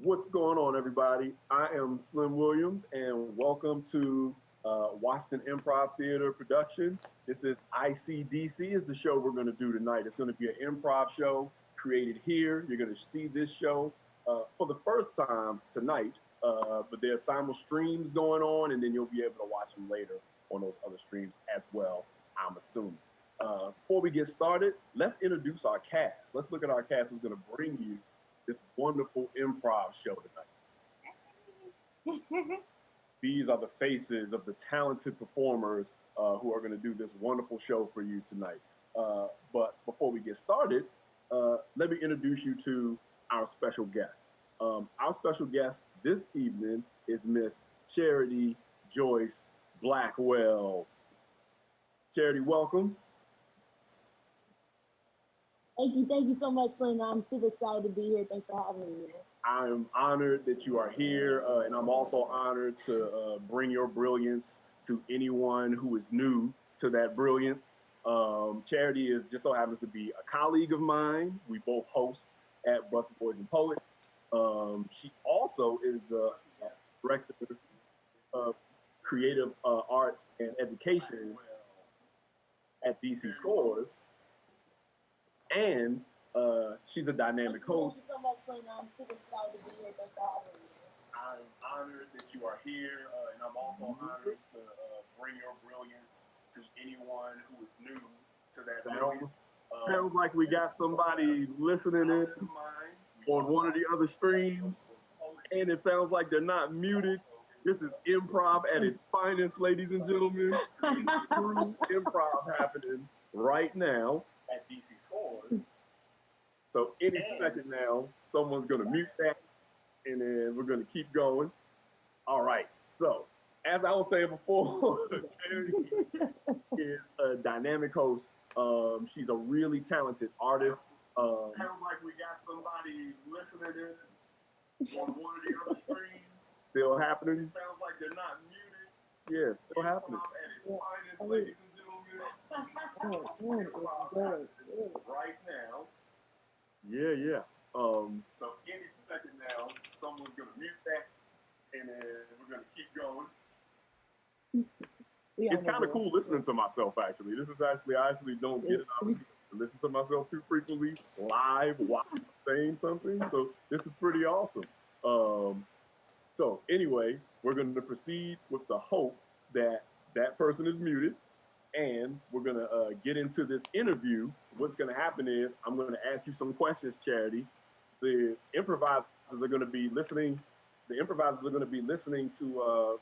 What's going on, everybody? I am Slim Williams, and welcome to Washington Improv Theater production. This is ICDC is the show we're going to do tonight. It's going to be an improv show created here. You're going to see this show for the first time tonight, but there's simul streams going on, and then you'll be able to watch them later on those other streams as well, I'm assuming. Before we get started, let's introduce our cast. Let's look at our cast who's going to bring you this wonderful improv show tonight. These are the faces of the talented performers who are going to do this wonderful show for you tonight. But before we get started, let me introduce you to our special guest. Our special guest this evening is Miss Charity Joyce Blackwell. Charity, welcome. Thank you so much, Slim. I'm super excited to be here. Thanks for having me. I'm honored that you are here, and I'm also honored to bring your brilliance to anyone who is new to that brilliance. Charity is just so happens to be a colleague of mine. We both host at Bus Boys and Poets. She also is the director of creative arts and education at DC Scores. And she's a dynamic host. Thank you so much, Lena. I'm super excited to be here. Thanks for having me. I'm honored that you are here, and I'm also honored to bring your brilliance to anyone who is new to that brilliance. Sounds like we got somebody listening in on one of the other streams, and it sounds like they're not muted. This is improv at its finest, ladies and gentlemen. True improv happening right now at DC Scores. So any second now, someone's going to mute that, and then we're going to keep going. All right. So as I was saying before, Charity is a dynamic host. She's a really talented artist. Sounds like we got somebody listening in on one of the other streams. Still happening. Sounds like they're not muted. Yeah, still happening. At its finest, ladies and gentlemen. Right now. Yeah. So any second now, someone's gonna mute that, and then we're gonna keep going. It's kind of cool listening to myself. Actually, I actually don't get an opportunity to listen to myself too frequently live while I'm saying something. So this is pretty awesome. So anyway, we're going to proceed with the hope that that person is muted. And we're going to get into this interview. What's going to happen is I'm going to ask you some questions, Charity. The improvisers are going to be listening. The improvisers are going to be listening to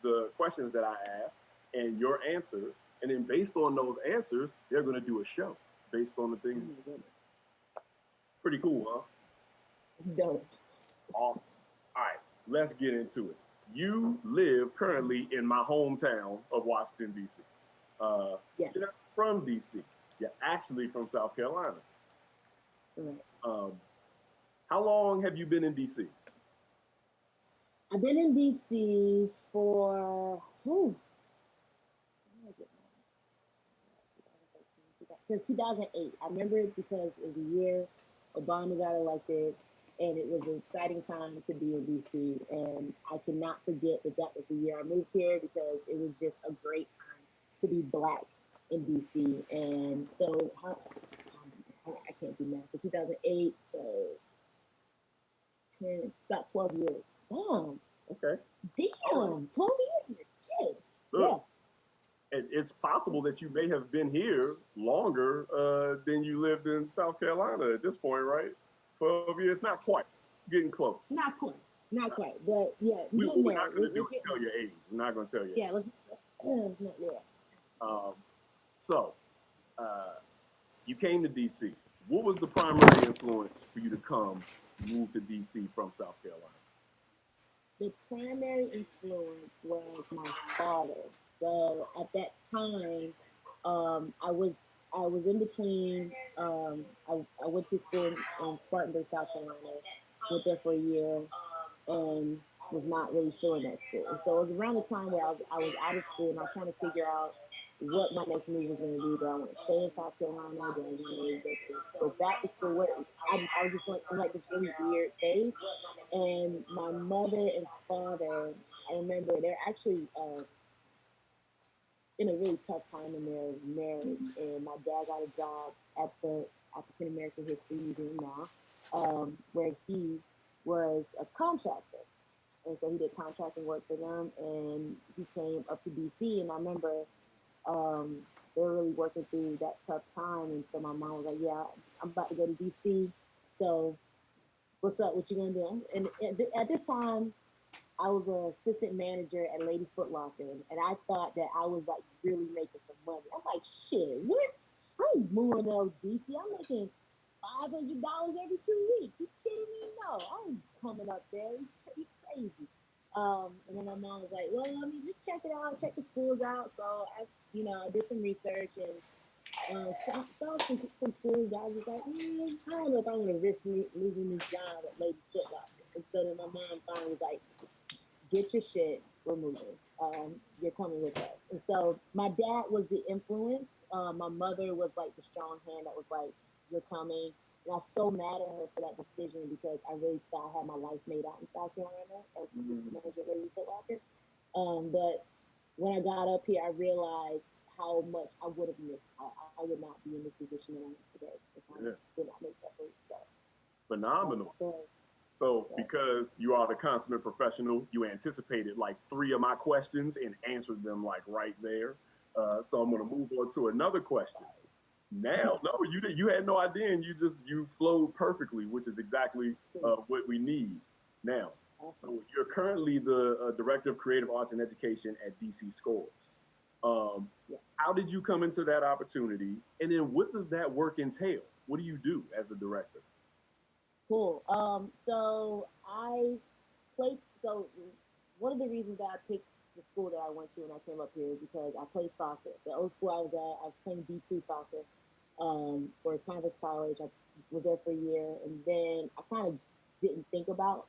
the questions that I ask and your answers. And then based on those answers, they're going to do a show based on the things. Pretty cool, huh? It's dope. Awesome. All right, let's get into it. You live currently in my hometown of Washington, D.C. Yes. You're not from D.C. You're actually from South Carolina. Right. How long have you been in D.C.? I've been in DC for since 2008. I remember it because it was a year Obama got elected, and it was an exciting time to be in DC. And I cannot forget that was the year I moved here because it was just a great time to be Black in DC. And so I can't do math. So 2008, so 10, it's about 12 years. Damn. Okay. Damn, 12 years. Shit. Look, yeah. It's possible that you may have been here longer than you lived in South Carolina at this point, right? 12 years, not quite. Getting close. Not quite. But yeah, we're not going to tell your age. We're not going to tell you. Yeah, let's not do that. So, you came to DC. What was the primary influence for you to move to DC from South Carolina? The primary influence was my father. So at that time, I was in between. I went to school in Spartanburg, South Carolina. Went there for a year, and was not really feeling that school. And so it was around the time where I was out of school, and I was trying to figure out what my next move was going to be. Do I want to stay in South Carolina? Do I want to go to go back to school? I was just like, in like this really weird phase. And my mother and father, I remember they're actually in a really tough time in their marriage. And my dad got a job at the African American History Museum now, where he was a contractor. And so he did contracting work for them, and he came up to DC. And I remember um, they were really working through that tough time. And so my mom was like, "Yeah, I'm about to go to DC. So what's up? What you gonna do?" And at this time, I was an assistant manager at Lady Foot Locker, and I thought that I was like really making some money. I'm like, shit, what? I ain't moving to DC. I'm making $500 every 2 weeks. You kidding me? No, I'm coming up there. You crazy. And then my mom was like, well, I mean, just check it out, check the schools out. So I did some research and saw some schools that I was just like, I don't know if I want to risk losing this job at Lady Foot Locker. And so then my mom finally was like, get your shit, we're moving. You're coming with us. And so my dad was the influence. My mother was like the strong hand that was like, you're coming. And I was so mad at her for that decision because I really thought I had my life made out in South Carolina as assistant manager at Lady Foot Locker. But when I got up here, I realized how much I would have missed. I would not be in this position that I'm in today if I did not make that move. So Phenomenal. So, because you are the consummate professional, you anticipated like 3 of my questions and answered them like right there. So I'm going to move on to another question. Now, no, you had no idea, and you flowed perfectly, which is exactly what we need now. So you're currently the director of creative arts and education at DC Scores. How did you come into that opportunity, and then what does that work entail? What do you do as a director? Cool. So I played. So one of the reasons that I picked the school that I went to when I came up here is because I played soccer. The old school I was at, I was playing D2 soccer for Converse College. I was there for a year, and then I kind of didn't think about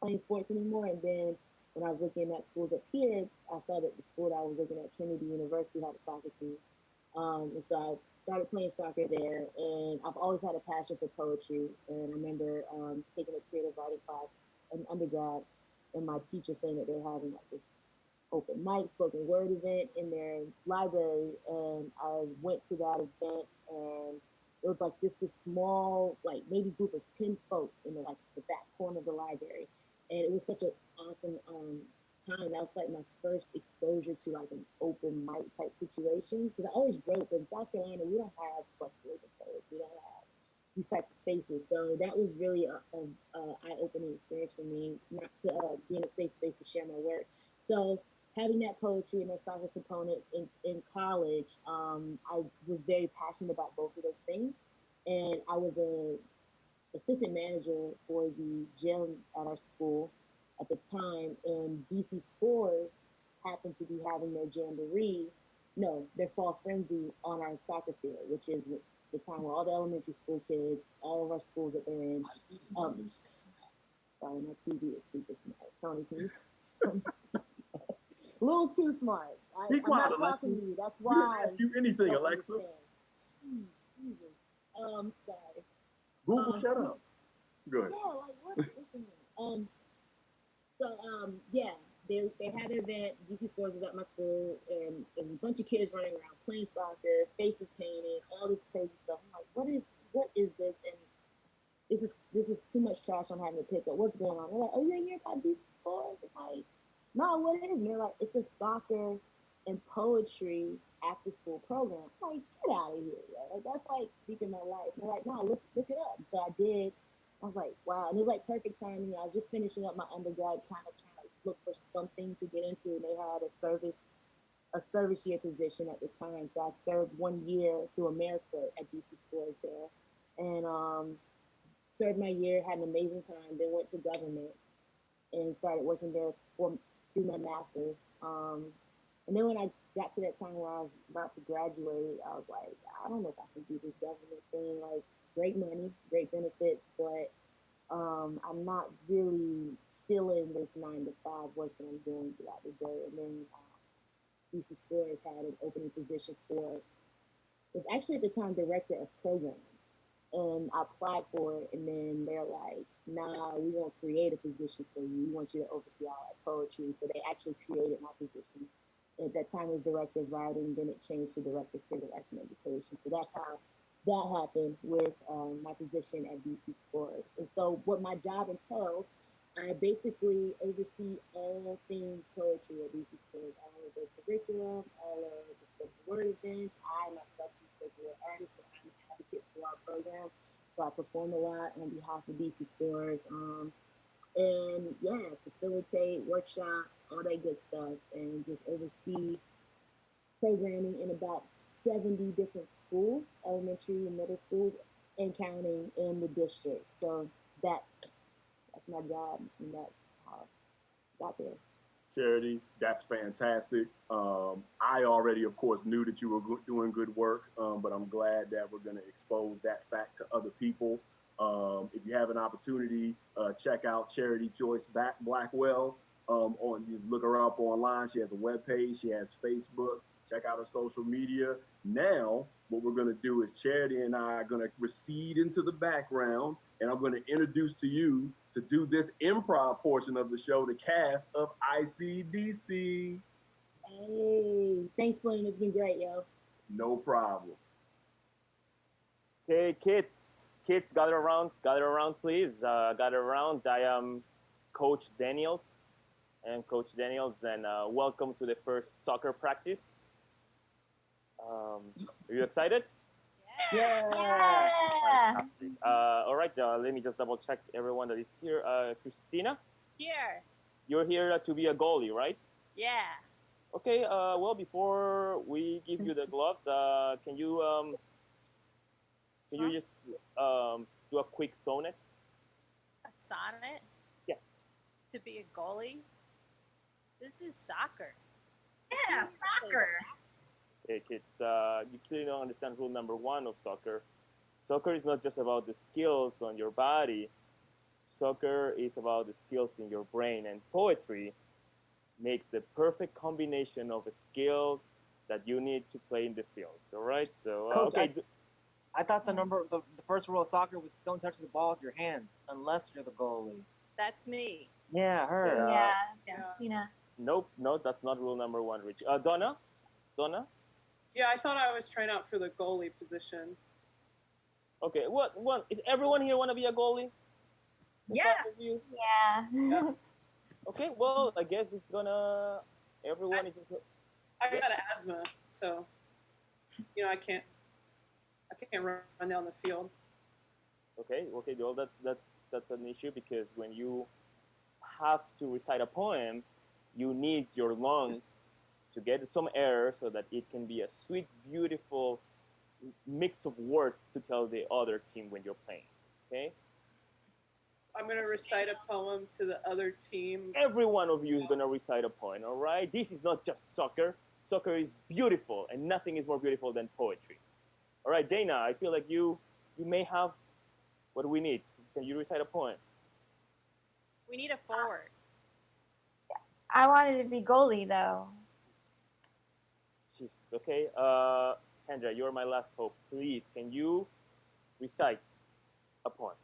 playing sports anymore. And then when I was looking at schools up here, I saw that the school that I was looking at, Trinity University, had a soccer team. And so I started playing soccer there, and I've always had a passion for poetry. And I remember taking a creative writing class in undergrad, and my teacher saying that they're having like this open mic, spoken word event in their library, and I went to that event, and it was like just a small, like maybe group of 10 folks in the back corner of the library, and it was such an awesome time. That was like my first exposure to like an open mic type situation because I always wrote, but in South Carolina we don't have busboys and poets. We don't have these types of spaces. So that was really a eye-opening experience for me, not to be in a safe space to share my work. So having that poetry and that soccer component in college, I was very passionate about both of those things. And I was a assistant manager for the gym at our school at the time, and DC Scores happened to be having their jamboree, no, their fall frenzy on our soccer field, which is the time where all the elementary school kids, all of our schools that they're in. Sorry, my TV is super smart. Tony, can you turn my TV off? A little too smart. Be quiet, I'm not Alexa. talking to you. That's We didn't why. ask you anything, Alexa. Jesus. Sorry. Google, shut up. Good. Yeah, like what's in there? Yeah, they had an event. DC Sports was at my school, and there's a bunch of kids running around playing soccer, faces painted, all this crazy stuff. I'm like, what is this? And this is too much trash I'm having to pick up. What's going on? They're like, oh, you ain't hear about DC Sports? I'm like, no, what is it? And they're like, it's a soccer and poetry after school program. I'm like, get out of here, yo. Like that's like speaking my life. And they're like, no, look it up. So I did. I was like, wow. And it was like perfect timing. I was just finishing up my undergrad, trying to look for something to get into. And they had a service year position at the time. So I served 1 year through America at DC Scores there. And served my year, had an amazing time, then went to government and started working there through my master's. And then when I got to that time where I was about to graduate, I was like, I don't know if I can do this government thing. Like, great money, great benefits, but I'm not really feeling this 9 to 5 work that I'm doing throughout the day. And then DC Scores had an opening position for, it was actually at the time director of programs. and I applied for it, and then they're like, "Nah, we won't create a position for you. We want you to oversee all our poetry." So they actually created my position. At that time, it was director of writing. Then it changed to director of creative arts and education. So that's how that happened with my position at BC Sports. And so, what my job entails, I basically oversee all things poetry at BC Sports, all of the curriculum, all of the spoken word events. I myself am a spoken word artist, so I'm an advocate for our program. So I perform a lot on behalf of BC Sports. And yeah, facilitate workshops, all that good stuff, and just oversee programming in about 70 different schools, elementary and middle schools, and counting in the district. So that's my job, and that's how I got there. Charity, that's fantastic. I already, of course, knew that you were doing good work, but I'm glad that we're going to expose that fact to other people. If you have an opportunity, check out Charity Joyce Blackwell. On you look her up online. She has a web page. She has Facebook. Check out her social media. Now, what we're going to do is Charity and I are going to recede into the background, and I'm going to introduce to you to do this improv portion of the show, the cast of ICDC. Hey, thanks, Slim. It's been great, yo. No problem. Okay, kids, gather around, please. Gather around. I am Coach Daniels, and welcome to the first soccer practice. Are you excited? Yeah. Fantastic. All right, let me just double check everyone that is here. Christina, Here. you're here to be a goalie, right? Yeah. Okay. Well, before we give you the gloves, can you just do a quick sonnet? A sonnet Yes. to be a goalie. This is soccer. Yeah, soccer. Okay, kids, you clearly don't understand rule number one of soccer. Soccer is not just about the skills on your body. Soccer is about the skills in your brain, and poetry makes the perfect combination of a skill that you need to play in the field. All right, so Coach, okay. I thought the first rule of soccer was don't touch the ball with your hands unless you're the goalie. That's me. Yeah, her. Yeah. Nope, no, that's not rule number one, Rich. Donna. Yeah, I thought I was trying out for the goalie position. Okay, what is everyone here want to be a goalie? Yeah. Yeah. Okay, well, I guess it's gonna everyone is. I got asthma, so I can't run down the field. Okay, well, that's an issue because when you have to recite a poem, you need your lungs to get some air so that it can be a sweet, beautiful mix of words to tell the other team when you're playing. Okay? I'm going to recite a poem to the other team. Every one of you is going to recite a poem, all right? This is not just soccer. Soccer is beautiful, and nothing is more beautiful than poetry. All right, Dana, I feel like you may have what we need. Can you recite a poem? We need a forward. I wanted to be goalie though. Jesus, okay. Sandra, you're my last hope. Please, can you recite a poem?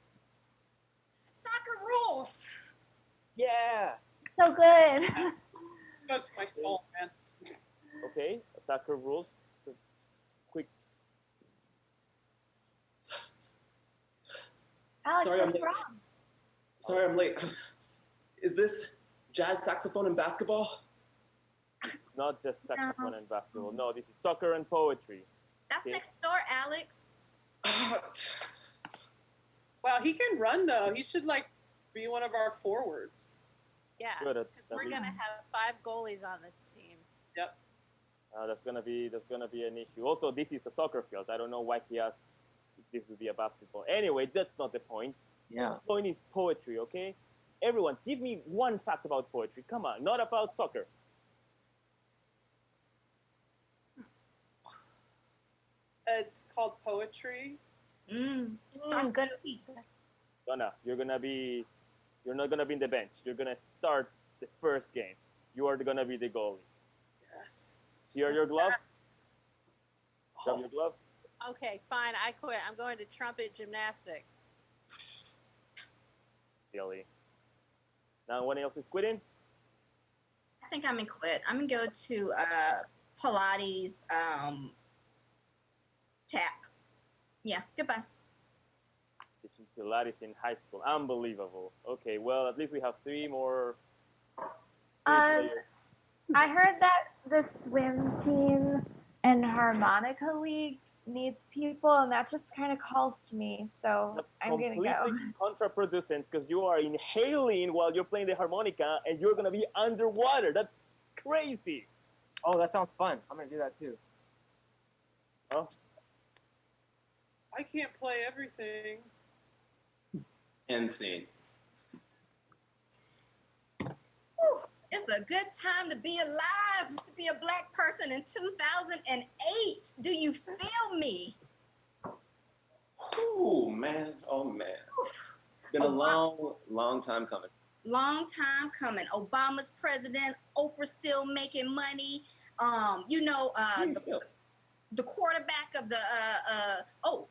Soccer rules. Yeah. So good. Spoke to my soul, man. Okay, soccer rules. Quick. Alex, Sorry, I'm what's late. wrong? Sorry, I'm late. Is this jazz saxophone and basketball? Not just saxophone and basketball. No, this is soccer and poetry. That's Okay. next door, Alex. Wow, he can run though. He should be one of our forwards. Yeah. Good. Because we're gonna have 5 goalies on this team. Yep. That's gonna be an issue. Also, this is a soccer field. I don't know why he asked if this would be a basketball. Anyway, that's not the point. Yeah. The point is poetry. Okay, everyone, give me one fact about poetry. Come on, not about soccer. It's called poetry. Starts Good. Donna, you're not gonna be in the bench. You're gonna start the first game. You are gonna be the goalie. Yes. Here are your gloves. Grab your gloves. Okay, fine. I quit. I'm going to trumpet gymnastics. Silly. Now, anyone else is quitting? I think I'm gonna quit. I'm gonna go to Pilates tap. Yeah, goodbye. Teaching Pilates in high school. Unbelievable. Okay, well, at least we have three more players. I heard that the swim team and harmonica league needs people, and that just kind of calls to me. So That's I'm gonna go. completely contraproducent because you are inhaling while you're playing the harmonica and you're gonna be underwater. That's crazy. Oh, that sounds fun. I'm gonna do that too. Oh, I can't play everything. Insane. Whew, it's a good time to be alive, to be a black person in 2008. Do you feel me? Oh man. Oh man. Been a long time coming. Long time coming. Obama's president, Oprah still making money. The quarterback of the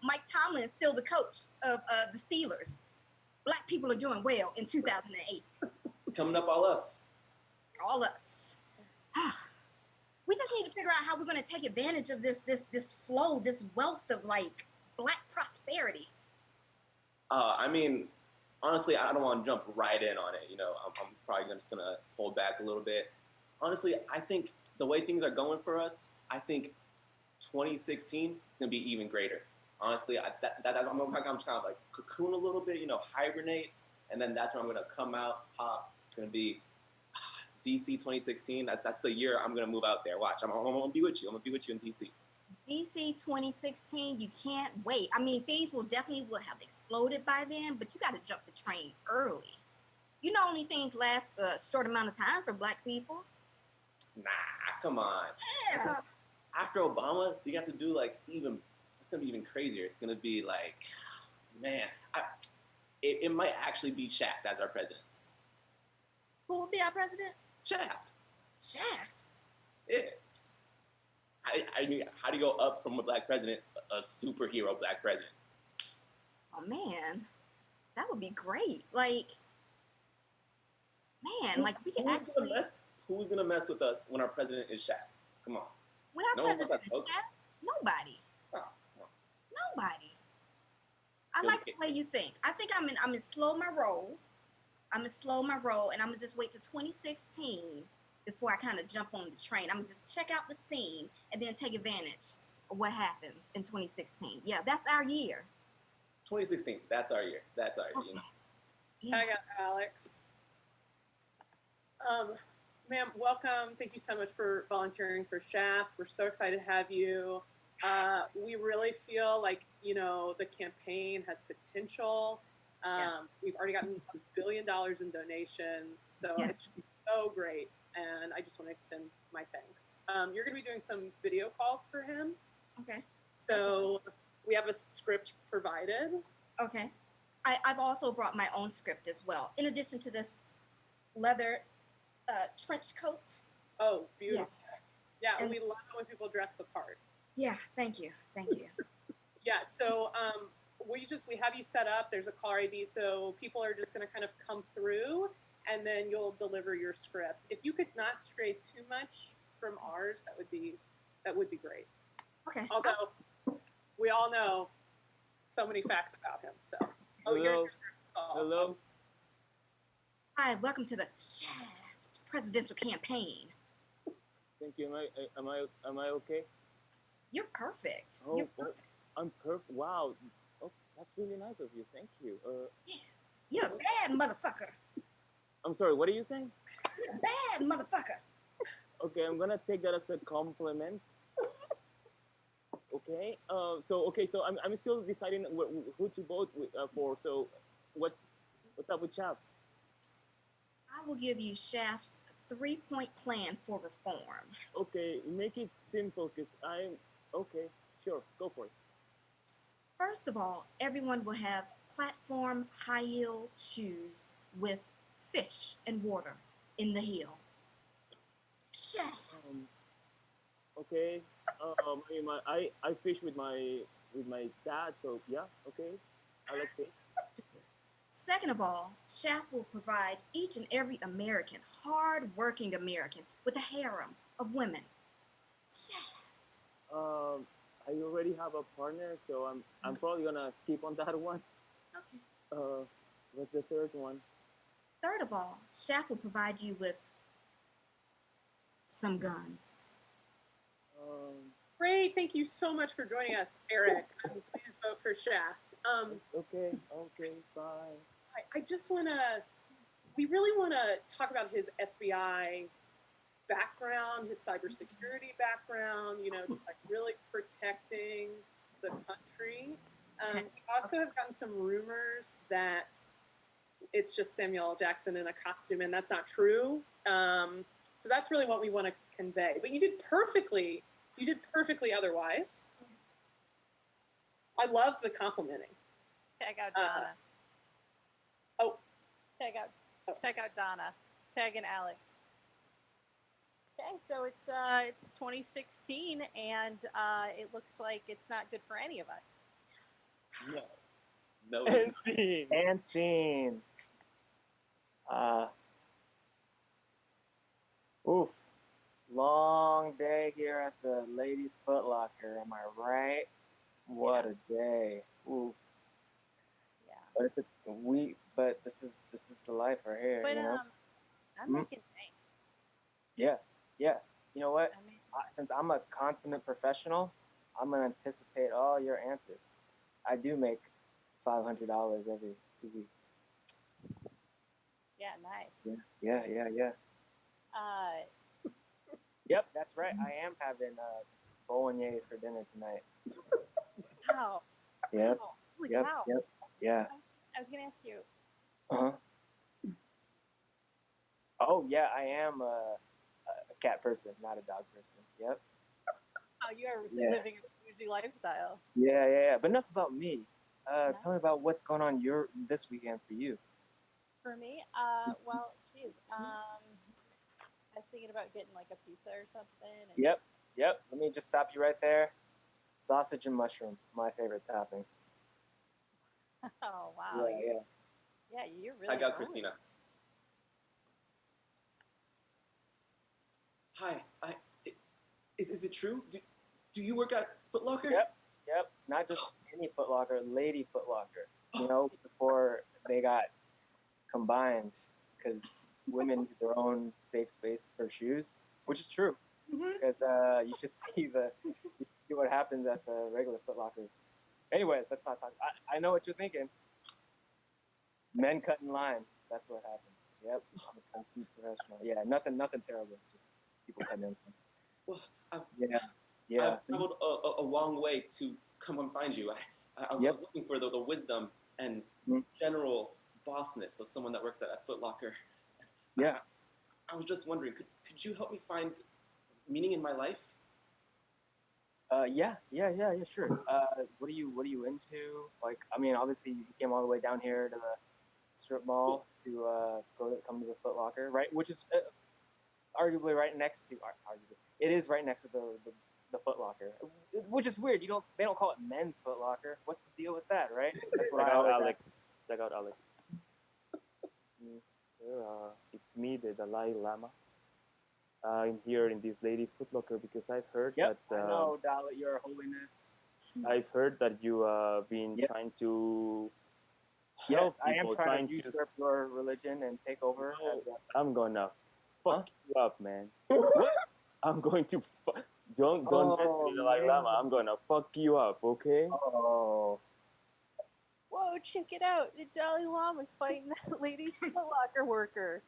Mike Tomlin is still the coach of the Steelers. Black people are doing well in 2008. It's coming up all us. All us. We just need to figure out how we're going to take advantage of this flow, this wealth of like black prosperity. I mean, honestly, I don't want to jump right in on it. You know, I'm probably just gonna hold back a little bit. Honestly, I think the way things are going for us, I think 2016 is gonna be even greater. Honestly, I'm just kind of like cocoon a little bit, you know, hibernate, and then that's when I'm gonna come out, pop. It's gonna be DC 2016. That's the year I'm gonna move out there. Watch, I'm gonna be with you. I'm gonna be with you in DC. DC 2016, you can't wait. I mean, things will have exploded by then, but you got to jump the train early. You know, only things last a short amount of time for black people. Nah, come on. Yeah. After Obama, you got to do like even. It's gonna be even crazier. It's gonna be like, man, it might actually be Shaft as our president. Who will be our president? Shaft. Shaft. Yeah. I mean, how do you go up from a black president, a superhero black president? Oh man, that would be great. Like, man, like we could actually. Who's gonna mess with us when our president is Shaft? Come on. When our president is Shaft, nobody. Oh. Nobody. I like the way you think. I think I'm in slow my roll. I'm gonna slow my roll, and I'm gonna just wait to 2016 before I kind of jump on the train. I'm gonna just check out the scene and then take advantage of what happens in 2016. Yeah, that's our year. 2016. That's our year. That's our year. Okay. Yeah. I got Alex. Ma'am, welcome. Thank you so much for volunteering for Shaft. We're so excited to have you. We really feel like, you know, the campaign has potential. Yes. We've already gotten $1 billion in donations, so Yes. it's so great. And I just want to extend my thanks. You're going to be doing some video calls for him. Okay. So we have a script provided. Okay. I've also brought my own script as well, in addition to this leather trench coat. Oh, beautiful. Yeah, And- we love it when people dress the part. Yeah, thank you. Thank you. Yeah, so we have you set up. There's a caller ID, so people are just going to kind of come through, and then you'll deliver your script. If you could not stray too much from ours, that would be great. Okay. Although we all know so many facts about him. So Hello. Hello. Hi, welcome to the Shaft presidential campaign. Thank you. Am I okay? You're perfect. Oh, You're perfect. I'm perfect. Wow. Oh, that's really nice of you. Thank you. You're a bad motherfucker. I'm sorry. What are you saying? You're a bad motherfucker. Okay, I'm gonna take that as a compliment. Okay. So I'm still deciding who to vote for. So what's up with Shaft? I will give you Shaft's 3-point plan for reform. Okay, make it simple, cause okay. Sure, go for it. First of all, everyone will have platform high-heel shoes with fish and water in the heel. Shaft. Okay. I fish with my with my dad. So yeah, okay, I like fish. Second of all, Shaft will provide each and every American, hard-working American, with a harem of women. Shaft. I already have a partner, so I'm probably gonna skip on that one. Okay. What's the third one? Third of all, Shaft will provide you with some guns. Great. Thank you so much for joining us, Eric. Please vote for Shaft. Okay, bye. I just want to, we really want to talk about his FBI background, his cybersecurity background, you know, like really protecting the country. We also have gotten some rumors that it's just Samuel L. Jackson in a costume, and that's not true. So that's really what we want to convey. But you did perfectly. You did perfectly otherwise. I love the complimenting. Tag out Donna. Tag out Donna. Tag in Alex. Okay, so it's 2016, and it looks like it's not good for any of us. No. And scene. And scene. Oof. Long day here at the Ladies Foot Locker. Am I right? What a day. Oof. Yeah. But but this is the life right here, But you know? I'm making bank. Yeah. You know what? I mean, Since I'm a consummate professional, I'm gonna anticipate all your answers. I do make $500 every 2 weeks. yeah, nice. Yeah. Yep, that's right. I am having bolognese for dinner tonight. Wow. Yep. Wow. Holy Yep. cow. Yep. Yeah. I was gonna ask you. Oh yeah, I am a cat person, not a dog person. Yep. How you are living a bougie lifestyle. Yeah. But enough about me. Tell me about what's going on this weekend for you. For me, well, geez, I was thinking about getting like a pizza or something. And Yep. Let me just stop you right there. Sausage and mushroom, my favorite toppings. Oh wow. Yeah, you're really. I got rolling. Christina. Hi. Is it true? Do you work at Foot Locker? Yep. Not just any Foot Locker, Lady Foot Locker. You know, before they got combined, because women need their own safe space for shoes, which is true. Because you should see what happens at the regular Foot Lockers. Anyways, let's not talk. I know what you're thinking. Men cut in line. That's what happens. Yep. I'm a consummate professional. Yeah, nothing terrible. Just people cutting in. Well, Yeah. I've traveled a long way to come and find you. I was looking for the wisdom and general bossness of someone that works at Foot Locker. Yeah. I was just wondering, could you help me find meaning in my life? Yeah, sure. What are you into? Like, I mean, obviously you came all the way down here to the strip mall to come to the Foot Locker, right? Which is arguably right next to. It is right next to the Foot Locker, which is weird. They don't call it men's Foot Locker. What's the deal with that, right? That's what Check I out always Alex. ask. Check out Alex. Sir, it's me, the Dalai Lama. I'm here in this Lady Foot Locker because I've heard that. I know, Dalai, Your Holiness. I've heard that you been trying to. Yes, I am trying to usurp your religion and take over. I'm gonna fuck you up, man. What? I'm going to don't mess with the Dalai Lama. I'm gonna fuck you up, okay? Oh. Whoa, check it out. The Dalai Lama's fighting that lady's Foot Locker worker.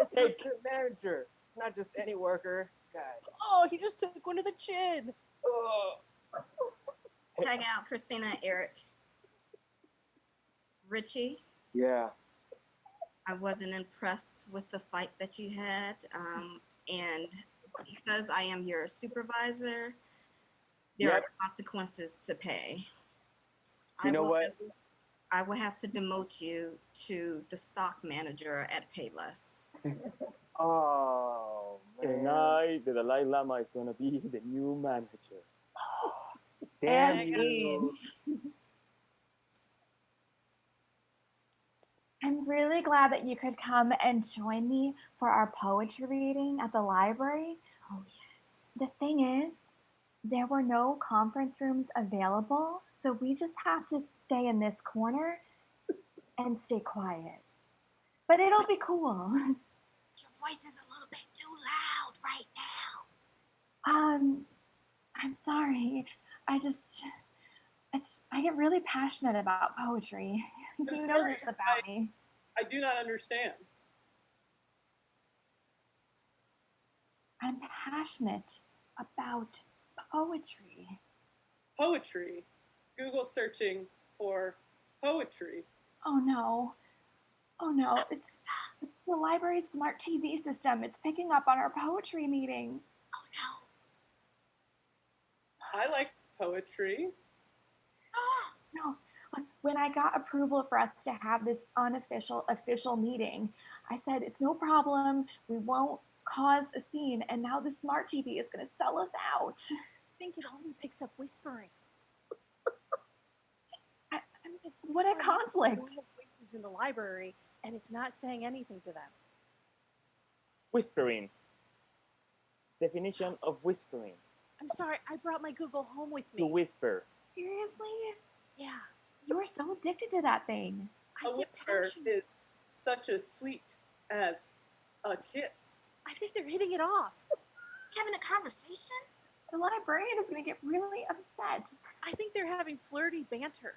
Assistant manager, not just any worker. God. Oh, he just took one to the chin. Oh. Tag out Christina and Eric. Richie. Yeah. I wasn't impressed with the fight that you had. And because I am your supervisor, there are consequences to pay. You know what? I will have to demote you to the stock manager at Payless. Oh, man. Tonight, the Dalai Lama is gonna be the new manager. Damn And you. I'm really glad that you could come and join me for our poetry reading at the library. Oh yes. The thing is, there were no conference rooms available, so we just have to stay in this corner and stay quiet. But it'll be cool. Your voice is a little bit too loud right now. I'm sorry. I just, I get really passionate about poetry. I'm You know sorry, this about me. I do not understand. I'm passionate about poetry. Poetry. Google searching for poetry. Oh no. Oh no. It's the library's smart TV system. It's picking up on our poetry meeting. Oh I like poetry. no. No. Look, when I got approval for us to have this official meeting, I said, it's no problem. We won't cause a scene. And now the smart TV is going to sell us out. I think it only picks up whispering. I'm just, what a conflict. Normal voices in the library, and it's not saying anything to them. Whispering. Definition of whispering. I'm sorry, I brought my Google Home with To me. whisper. Seriously? Yeah, You're so addicted to that thing. I A get whisper passionate. is such as sweet as a kiss. I think they're hitting it off. Having a conversation? The librarian is going to get really upset. I think they're having flirty banter.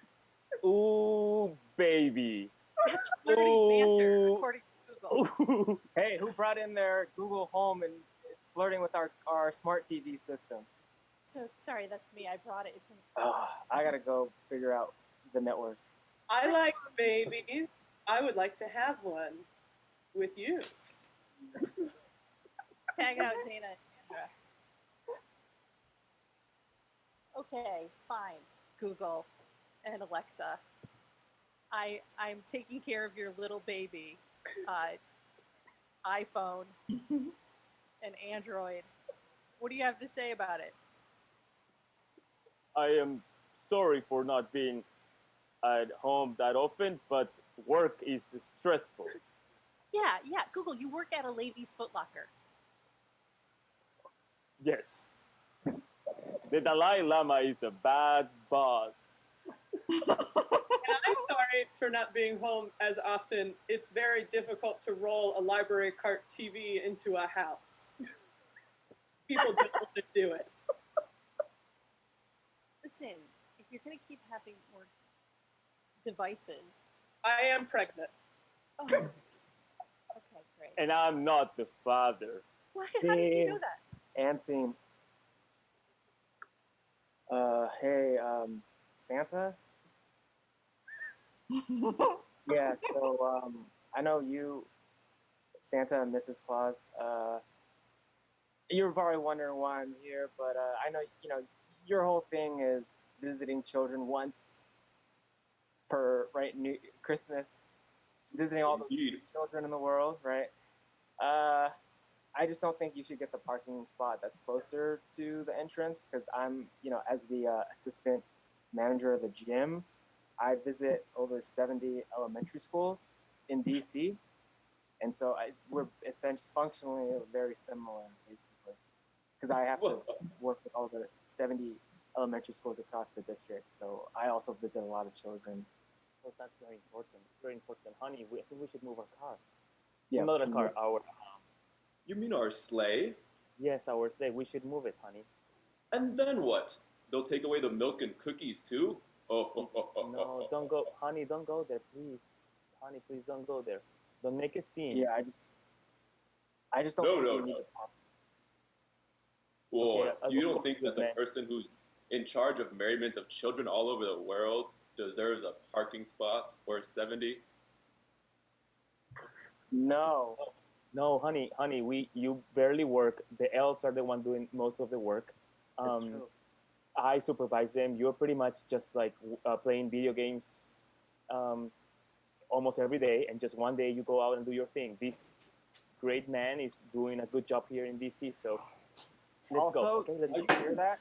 Ooh, baby. That's flirty banter, Ooh. according to Google. Ooh. Hey, who brought in their Google Home and it's flirting with our smart TV system? So sorry, that's me. I brought it. It's in. I gotta go figure out the network. I like babies. I would like to have one with you. Tag out Dana and Andra. Okay, fine. Google and Alexa. I'm taking care of your little baby. iPhone and Android. What do you have to say about it? I am sorry for not being at home that often, but work is stressful. Yeah. Google, you work at a ladies' Foot Locker. Yes. The Dalai Lama is a bad boss. And I'm sorry for not being home as often. It's very difficult to roll a library cart TV into a house. People don't want to do it. Listen, if you're going to keep having more devices. I am pregnant. Oh. Okay, great. And I'm not the father. Why? How did you know that? And scene. Hey, Santa? Yeah, so, I know you, Santa and Mrs. Claus, you were probably wondering why I'm here, but, I know, your whole thing is visiting children once per, right, Christmas, visiting all the children in the world, right? I just don't think you should get the parking spot that's closer to the entrance because I'm, as the assistant manager of the gym, I visit over 70 elementary schools in DC, and so we're essentially functionally very similar, basically, because I have to work with all the 70 elementary schools across the district, so I also visit a lot of children. Well, that's very important. Very important. Honey, I think we should move our car. Yeah, Not a car, our... You mean our sleigh? Yes, our sleigh. We should move it, honey. And then what? They'll take away the milk and cookies too? No, don't go. Honey, don't go there, please. Honey, please don't go there. Don't make a scene. Yeah, I just don't No, think no, you need no. to park. Well, Okay, you I'll don't go think with that the that. person who's in charge of merriment of children all over the world deserves a parking spot or 70? No. No, honey, you barely work. The elves are the one doing most of the work. That's true. I supervise them. You're pretty much just like playing video games almost every day, and just one day you go out and do your thing. This great man is doing a good job here in DC, so let's Also, go. Okay, let's did go. you hear that?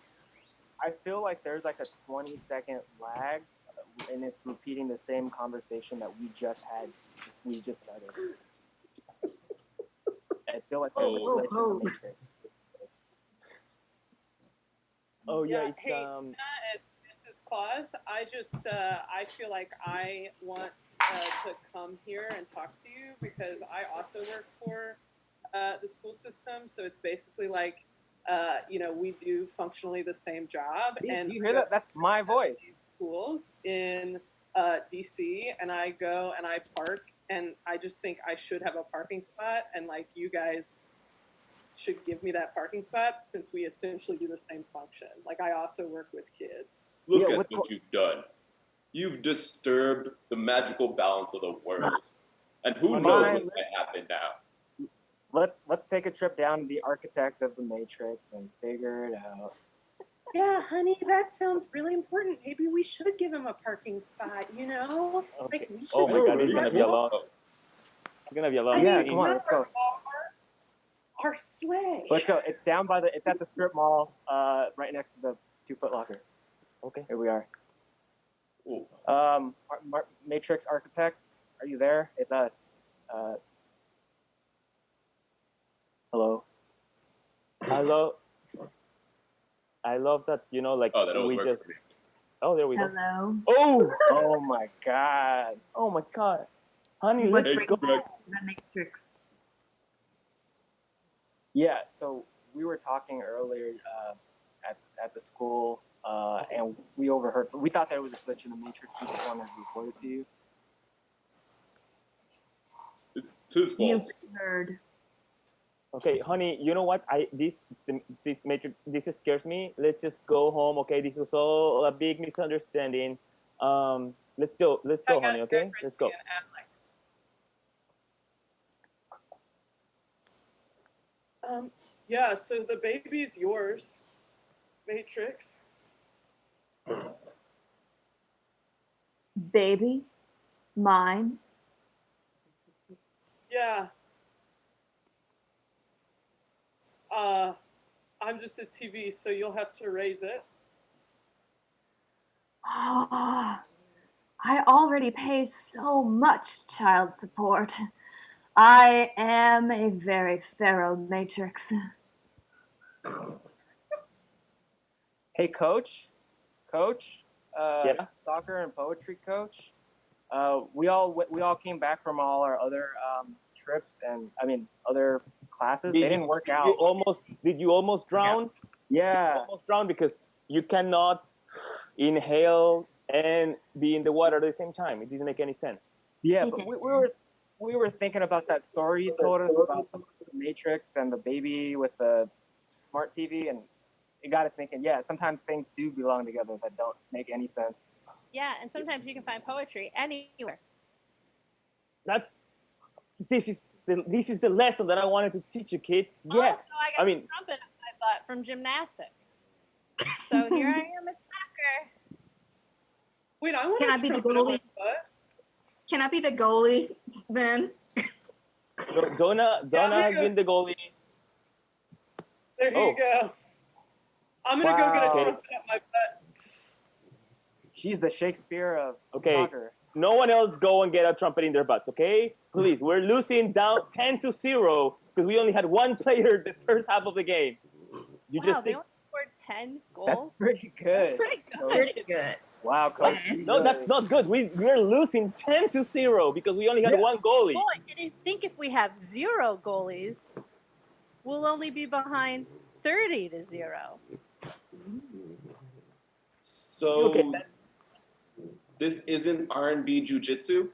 I feel like there's like a 20-second lag, and it's repeating the same conversation that we just had. We just started. I feel like there's a glitch in the matrix. Oh yeah, Yeah, it's hey, Sana and Mrs. Claus, I feel like I want to come here and talk to you because I also work for the school system. So it's basically like, we do functionally the same job. Do you hear that? That's my voice. Schools in DC, and I go and I park, and I just think I should have a parking spot, and like you guys should give me that parking spot since we essentially do the same function. Like I also work with kids. Look at what you've done. You've disturbed the magical balance of the world. And who knows what might happen now. Let's take a trip down to the architect of the Matrix and figure it out. Yeah, honey, that sounds really important. Maybe we should give him a parking spot, you know? Okay. Like, we should Oh my just God, it's gonna be a lot. It's gonna be a lot. Yeah, come on, let's go. Our sleigh. Let's go. It's down by it's at the strip mall, right next to the 2 Foot Lockers. Okay. Here we are. Ooh. Matrix Architects, are you there? It's us. Hello. Hello. I love that, like we just. Oh, there we go. Hello. Oh. Oh my God. Oh my God. Honey, What's let's go. the Matrix? Yeah, so we were talking earlier at the school, and we overheard. We thought there was a glitch in the Matrix. We just wanted to report it to you. It's his fault. You heard. Okay, honey, you know what? This Matrix, this scares me. Let's just go home, okay? This was all a big misunderstanding. Let's go, honey, okay? Let's go. Yeah, so the baby's yours, Matrix. Baby? Mine? Yeah. I'm just a TV, so you'll have to raise it. Ah, I already pay so much child support. I am a very thorough Matrix. Hey, coach, Yeah? soccer and poetry coach. We all came back from all our other trips and other classes. They didn't work out. Did you almost drown? Yeah. You almost drown because you cannot inhale and be in the water at the same time. It didn't make any sense. Yeah, but we were thinking about that story you told us about the Matrix and the baby with the smart TV, and it got us thinking. Yeah, sometimes things do belong together that don't make any sense. Yeah, and sometimes you can find poetry anywhere. This is the lesson that I wanted to teach you, kids. Yes. Also, I got a trumpet on my butt from gymnastics. So here I am at soccer. Wait, I want Can I be the goalie? Can I be the goalie then? Donna has been the goalie. There you go. I'm gonna go get a trumpet up my butt. She's the Shakespeare of soccer. No one else go and get a trumpet in their butts, okay? Please, we're losing down 10-0 because we only had one player the first half of the game. They only scored 10 goals. That's pretty good. That's pretty good. Pretty good. Wow, coach. No, that's not good. We're losing 10-0 because we only had one goalie. Boy, and I think if we have 0 goalies, we'll only be behind 30-0. So this isn't R&B jiu-jitsu?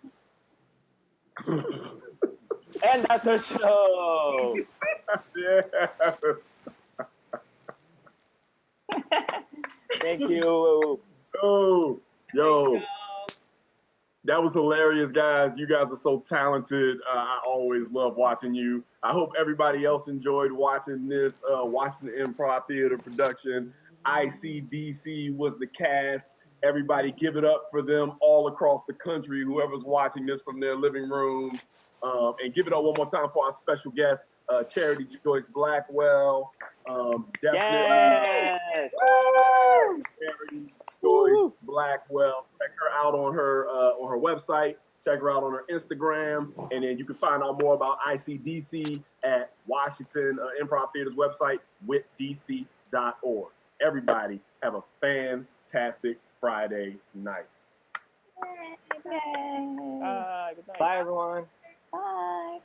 And that's our show. Yes. Thank you. Oh, yo. That was hilarious, guys. You guys are so talented. I always love watching you. I hope everybody else enjoyed watching this, watching the Improv Theater production. ICDC was the cast. Everybody give it up for them all across the country, whoever's watching this from their living room. And give it up one more time for our special guest, Charity Blackwell. Yes. Yes. Charity Joyce Blackwell. Check her out on her website. Check her out on her Instagram, and then you can find out more about ICDC at Washington Improv Theater's website, witdc.org. Everybody have a fantastic Friday night. Yay. Good night. Bye, everyone. Bye.